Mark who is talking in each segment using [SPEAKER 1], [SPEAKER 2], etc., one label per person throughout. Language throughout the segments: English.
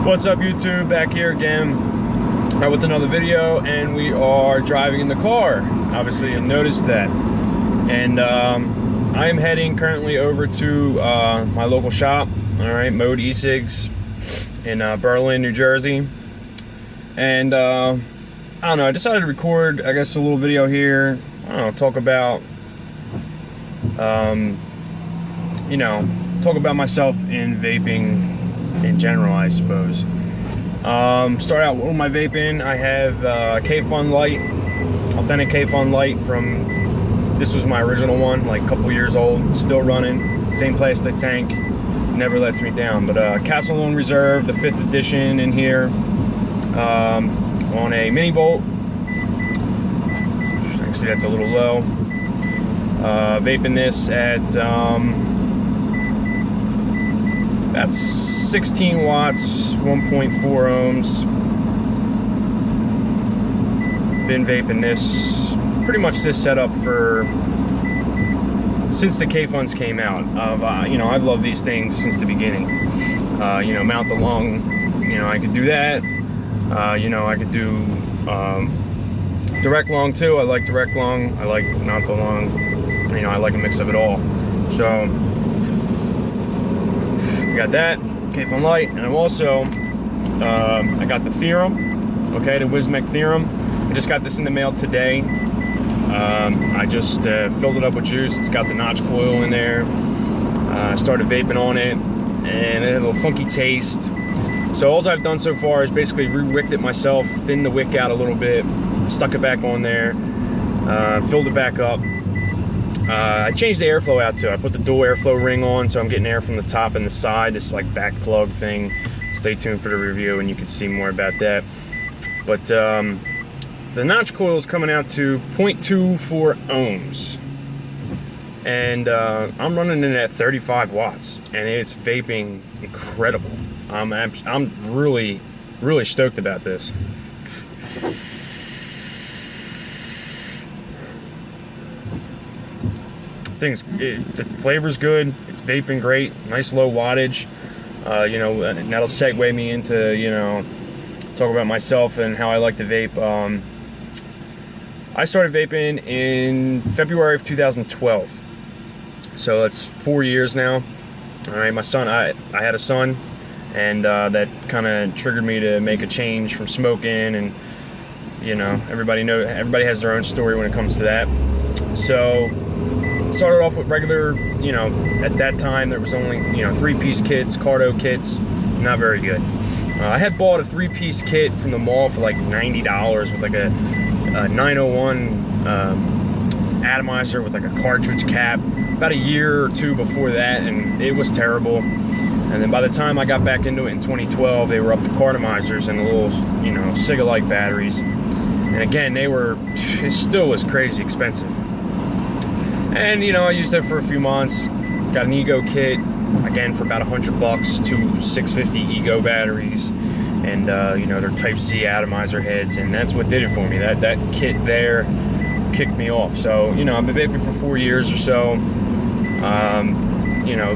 [SPEAKER 1] What's up, YouTube? Back here again with another video, and we are driving in the car. Obviously, you noticed that. And I am heading currently over to my local shop, all right, Mode E-Cigs in Berlin, New Jersey. And I don't know, I decided to record, I guess, a little video here. I don't know, talk about, talk about myself in vaping in general, I suppose. Start out with my vaping. I have K-Fun Light, authentic K-Fun Light from, this was my original one, like a couple years old, still running, same plastic tank, never lets me down. But Castle Lone Reserve, the 5th edition in here, on a mini volt. Actually, that's a little low. Vaping this at that's 16 watts, 1.4 ohms. Been vaping this, pretty much this setup for, since the K-Funs came out. I've loved these things since the beginning. Mount the lung, I could do that. I could do direct lung too. I like direct lung. I like mount the lung. I like a mix of it all. So, got that, K-Fun Light, and I'm also, I got the Theorem, okay, the Wismec Theorem. I just got this in the mail today. I just filled it up with juice. It's got the notch coil in there. Started vaping on it, and it had a little funky taste. So all I've done so far is basically re-wicked it myself, thinned the wick out a little bit, stuck it back on there, filled it back up. I changed the airflow out too. I put the dual airflow ring on, so I'm getting air from the top and the side, this like back plug thing. Stay tuned for the review and you can see more about that. But the notch coil is coming out to 0.24 ohms. And I'm running it at 35 watts, and it's vaping incredible. I'm really, really stoked about this. The flavor's good. It's vaping great. Nice low wattage. And that'll segue me into talk about myself and how I like to vape. I started vaping in February of 2012, so that's 4 years now. All right, my son. I had a son, and that kind of triggered me to make a change from smoking. And everybody has their own story when it comes to that. So started off with regular, at that time there was only, 3-piece kits, Cardo kits, not very good. I had bought a 3-piece kit from the mall for like $90 with like a 901 atomizer with like a cartridge cap, about a year or two before that, and it was terrible. And then by the time I got back into it in 2012, they were up to cartomizers and the little, Siga-like batteries. And again, it still was crazy expensive. And I used it for a few months. Got an Ego kit, again for about $100, 2 650 Ego batteries, and their Type C atomizer heads, and that's what did it for me. That kit there kicked me off. So I've been vaping for 4 years or so.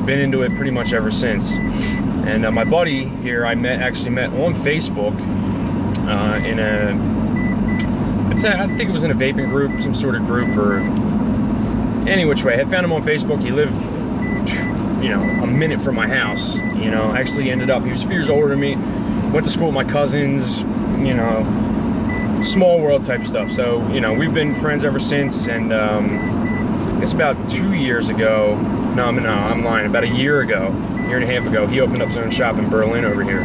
[SPEAKER 1] Been into it pretty much ever since. And my buddy here, I actually met on Facebook I think it was in a vaping group, some sort of group, or any which way. I had found him on Facebook. He lived, a minute from my house. Actually ended up, he was a few years older than me. Went to school with my cousins, small world type stuff. So, we've been friends ever since. And I guess about 2 years ago, no, I'm lying, about a year and a half ago, he opened up his own shop in Berlin over here.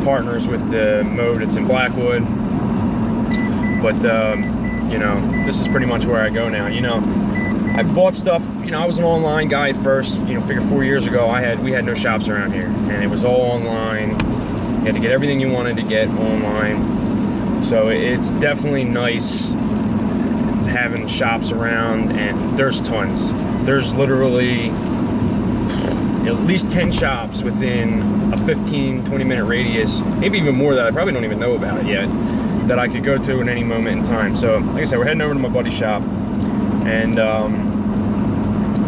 [SPEAKER 1] Partners with the Mode, it's in Blackwood. But, this is pretty much where I go now. I bought stuff, I was an online guy at first, figure 4 years ago, we had no shops around here, and it was all online. You had to get everything you wanted to get online. So it's definitely nice having shops around, and there's tons. There's literally at least 10 shops within a 15-20 minute radius, maybe even more that I probably don't even know about yet, that I could go to at any moment in time. So like I said, we're heading over to my buddy's shop, and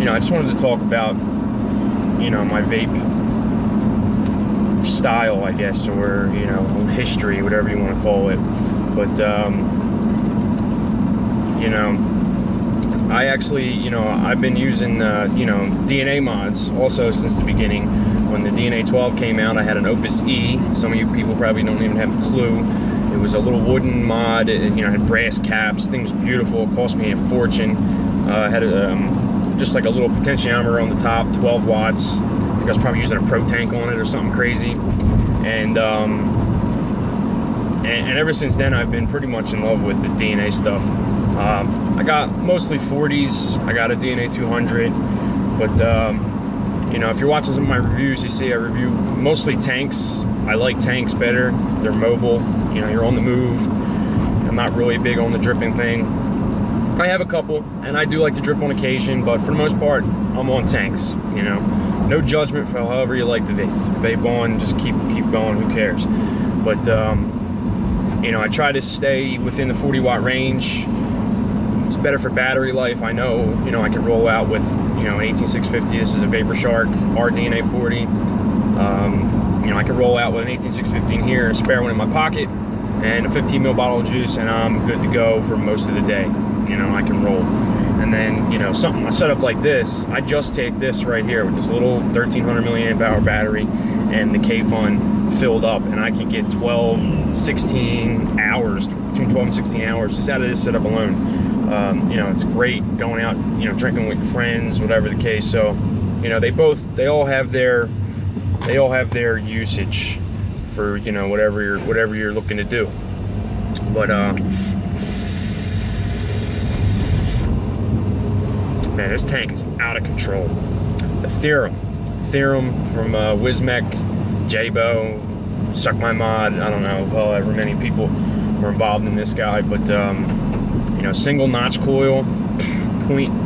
[SPEAKER 1] I just wanted to talk about my vape style, I guess, or you know, history, whatever you want to call it. But you know, I actually, you know, I've been using you know, DNA mods also since the beginning. When the DNA 12 came out, I had an Opus E. Some of you people probably don't even have a clue. It was a little wooden mod. It, you know, had brass caps. The thing was beautiful. It cost me a fortune. Had just like a little potentiometer on the top, 12 watts. I think I was probably using a Pro Tank on it or something crazy. And ever since then, I've been pretty much in love with the DNA stuff. I got mostly 40s. I got a DNA 200, but you know, if you're watching some of my reviews, you see I review mostly tanks. I like tanks better. They're mobile. You know, you're on the move. I'm not really big on the dripping thing. I have a couple, and I do like to drip on occasion, but for the most part, I'm on tanks. You know, no judgment for however you like to vape. Vape on, just keep going. Who cares? But you know, I try to stay within the 40 watt range. It's better for battery life. I know, you know, I can roll out with, you know, an 18650. This is a Vapor Shark RDNA 40. You know, I can roll out with an 18650 in here, a spare one in my pocket, and a 15 ml bottle of juice, and I'm good to go for most of the day. You know, I can roll. And then, you know, something I set up like this, I just take this right here with this little 1300 milliamp hour battery and the K-Fun filled up, and I can get 12, 16 hours, between 12 and 16 hours just out of this setup alone. You know, it's great going out, you know, drinking with your friends, whatever the case. So, you know, they all have their usage for, you know, whatever you're looking to do. But man, this tank is out of control. The Theorem from Wismec, Jabo, Suck My Mod. I don't know, however many people were involved in this guy, but you know, single notch coil, 0.3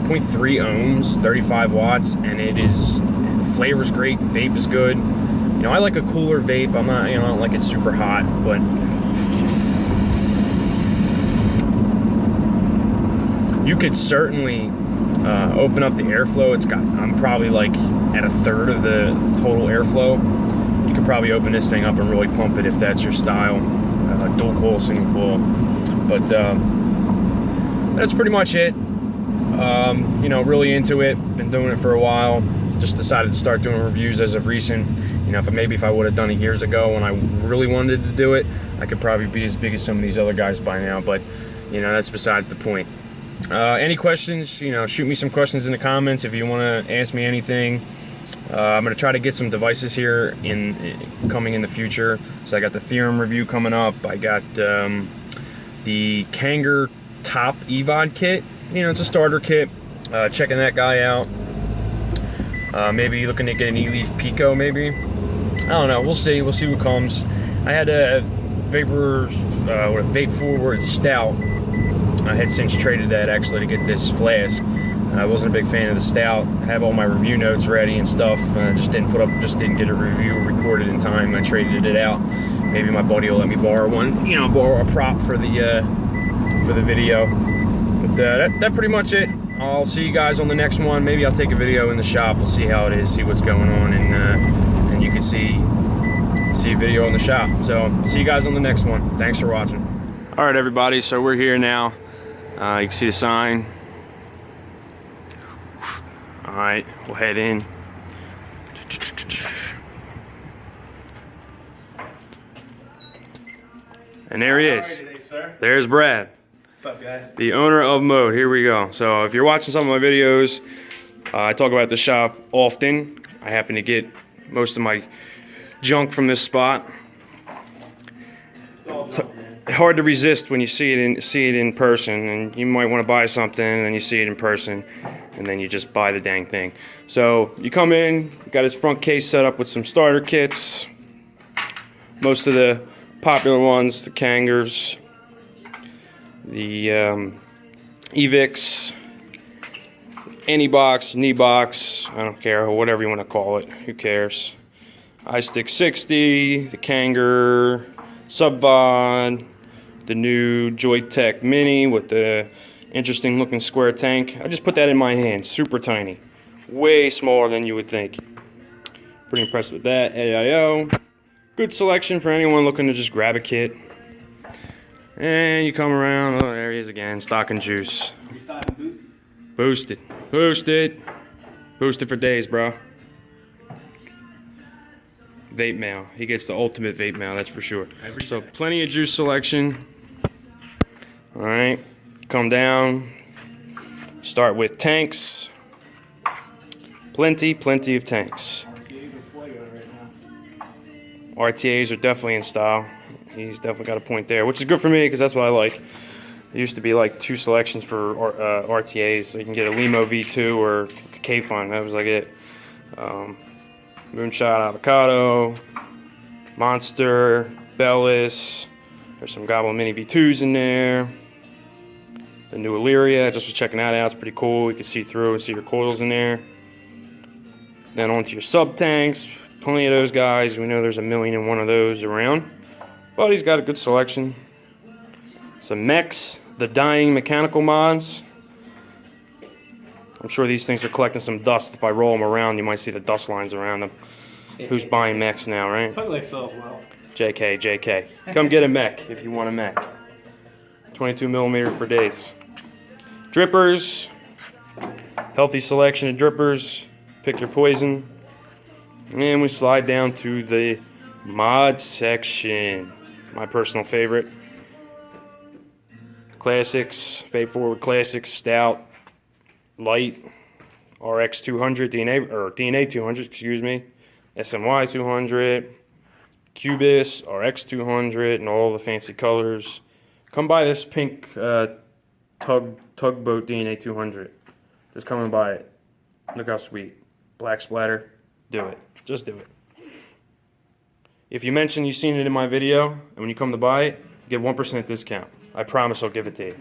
[SPEAKER 1] ohms, 35 watts, and it is, the flavor's great, the vape is good. You know, I like a cooler vape. I'm not, you know, I don't like it super hot, but you could certainly open up the airflow. I'm probably like at a third of the total airflow. You could probably open this thing up and really pump it if that's your style. Dual coil, single coil. But that's pretty much it. You know, really into it. Been doing it for a while. Just decided to start doing reviews as of recent. You know, if I would have done it years ago when I really wanted to do it, I could probably be as big as some of these other guys by now. But you know, that's besides the point. Any questions? You know, shoot me some questions in the comments if you want to ask me anything. I'm going to try to get some devices here coming in the future. So I got the Theorem review coming up. I got the Kanger Top EVOD kit. You know, it's a starter kit. Checking that guy out. Maybe looking to get an E-Leaf Pico, maybe. I don't know. We'll see. We'll see what comes. I had a Vape Forward Stout. I had since traded that actually to get this flask. I wasn't a big fan of the stout. I have all my review notes ready and stuff. Just didn't get a review recorded in time. I traded it out. Maybe my buddy will let me borrow one. You know, borrow a prop for the video. But that pretty much it. I'll see you guys on the next one. Maybe I'll take a video in the shop. We'll see how it is, see what's going on, and you can see a video in the shop. So see you guys on the next one. Thanks for watching. All right, everybody. So we're here now. You can see the sign. All right, we'll head in. And there he is.
[SPEAKER 2] Today, sir.
[SPEAKER 1] There's Brad.
[SPEAKER 2] What's up, guys?
[SPEAKER 1] The owner of Mode. Here we go. So if you're watching some of my videos, I talk about the shop often. I happen to get most of my junk from this spot. Hard to resist when you see it in person, and you might want to buy something and then you see it in person and then you just buy the dang thing. So you come in, got his front case set up with some starter kits, most of the popular ones, the Kangers, the Evix, any box, knee box, I don't care, whatever you want to call it, who cares. iStick 60, the Kanger, Subvod, the new Joytech Mini with the interesting looking square tank. I just put that in my hand, super tiny, way smaller than you would think. Pretty impressed with that. AIO. Good selection for anyone looking to just grab a kit. And you come around, oh, there he is again, stock and juice.
[SPEAKER 2] You stocking boosted?
[SPEAKER 1] Boosted. Boosted. Boosted for days, bro. Vape mail. He gets the ultimate vape mail, that's for sure. So plenty of juice selection. Alright. Come down. Start with tanks. Plenty of tanks. RTAs are definitely in style. He's definitely got a point there, which is good for me because that's what I like. It used to be like 2 selections for RTAs. So you can get a Limo V2 or a K-Fun. That was like it. Moonshot Avocado, Monster, Bellis. There's some Goblin Mini V2s in there. The new Illyria, I just was checking that out. It's pretty cool. You can see through and see your coils in there. Then onto your sub tanks. Plenty of those guys. We know there's 1,000,001 of those around. But he's got a good selection. Some mechs, the dying mechanical mods. I'm sure these things are collecting some dust. If I roll them around, you might see the dust lines around them. Who's buying mechs now, right?
[SPEAKER 2] Totally sells well.
[SPEAKER 1] JK, JK. Come get a mech if you want a mech. 22mm for days. Drippers. Healthy selection of drippers. Pick your poison. And we slide down to the mod section. My personal favorite. Classics, Vape Forward Classics, Stout, Light, RX 200, DNA 200, excuse me, SMY 200, Cubis, RX 200, and all the fancy colors. Come buy this pink tugboat DNA 200. Just come and buy it. Look how sweet. Black splatter. Do it. Just do it. If you mention you've seen it in my video, and when you come to buy it, get 1% discount. I promise I'll give it to you.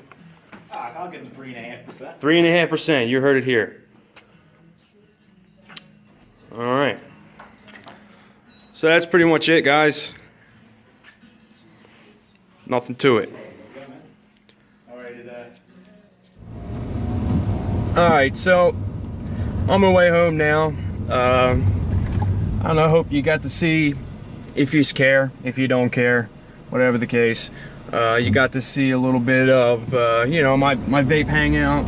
[SPEAKER 2] I'll give them 3.5%.
[SPEAKER 1] 3.5%. You heard it here. All right. So that's pretty much it, guys. Nothing to it. All right. So on my way home now. I don't know. I hope you got to see. If you care, if you don't care, whatever the case, you got to see a little bit of, you know, my vape hangout.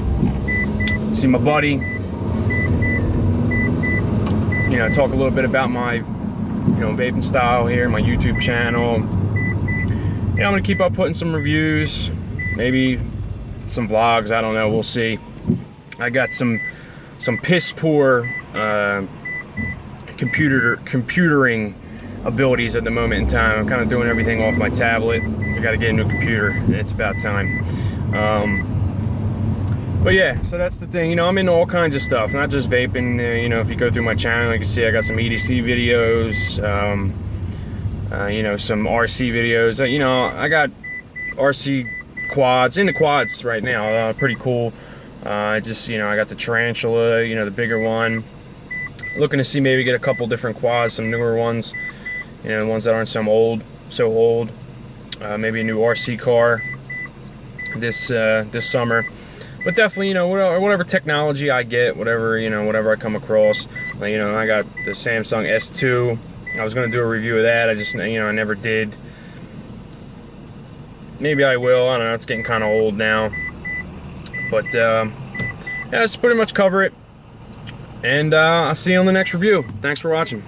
[SPEAKER 1] See my buddy. You know, talk a little bit about my, you know, vaping style here, my YouTube channel. You know, I'm gonna keep up putting some reviews, maybe some vlogs. I don't know. We'll see. I got some piss poor computering abilities at the moment in time. I'm kind of doing everything off my tablet. I got to get a new computer, and it's about time. But yeah, so that's the thing. You know, I'm into all kinds of stuff, not just vaping. You know, if you go through my channel, you can see I got some EDC videos, you know, some RC videos. You know, I got RC quads, into quads right now. Pretty cool. Just, you know, I got the Tarantula, you know, the bigger one. Looking to see maybe get a couple different quads, some newer ones. You know, ones that aren't so old. Maybe a new RC car this summer. But definitely, you know, whatever technology I get, whatever I come across. You know, I got the Samsung S2. I was going to do a review of that. I just, you know, I never did. Maybe I will. I don't know. It's getting kind of old now. But yeah, that's pretty much cover it. And I'll see you on the next review. Thanks for watching.